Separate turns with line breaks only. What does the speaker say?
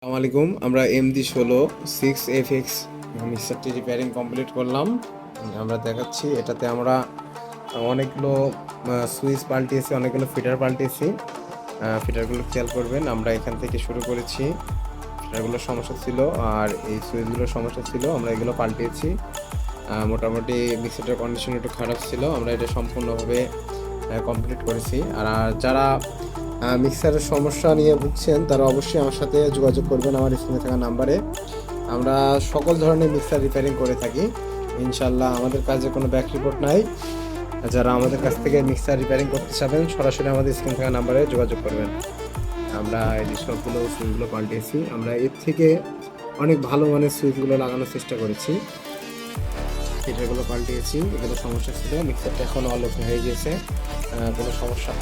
আসসালামু আলাইকুম। আমরা MD16 6FX মিক্সারটি রিপেয়ারিং কমপ্লিট করলাম। আমরা দেখাচ্ছি এটাতে আমরা অনেকগুলো সুইচ পাল্টিয়েছি, অনেকগুলো ফিটার পাল্টিয়েছি। ফিটারগুলো খেয়াল করবেন, আমরা এখান থেকে শুরু করেছি। ফিটারগুলোর সমস্যা ছিল আর এই সুইচগুলোর সমস্যা ছিল, আমরা এগুলো পাল্টিয়েছি। মোটামুটি মিক্সারটার কন্ডিশন একটু খারাপ ছিল, আমরা এটা সম্পূর্ণভাবে কমপ্লিট করেছি। আর যারা মিক্সারের সমস্যা নিয়ে ভুগছেন তারা অবশ্যই আমার সাথে যোগাযোগ করবেন আমার স্ক্রিনে থাকা নাম্বারে। আমরা সকল ধরনের মিক্সার রিপেয়ারিং করে থাকি ইনশাল্লাহ। আমাদের কাছে কোনো ব্যাক রিপোর্ট নাই। যারা আমাদের কাছ থেকে মিক্সার রিপেয়ারিং করতে চাবেন সরাসরি আমাদের স্ক্রিনে থাকা নাম্বারে যোগাযোগ করবেন। আমরা এই সবগুলো সুইচগুলো পাল্টিয়েছি, আমরা এর থেকে অনেক ভালো মানের সুইচগুলো লাগানোর চেষ্টা করেছি। ফিটারগুলো পাল্টিয়েছি, এগুলো সমস্যা ছিল। মিক্সারটা এখন অল ওকে হয়ে গেছে, কোনো সমস্যা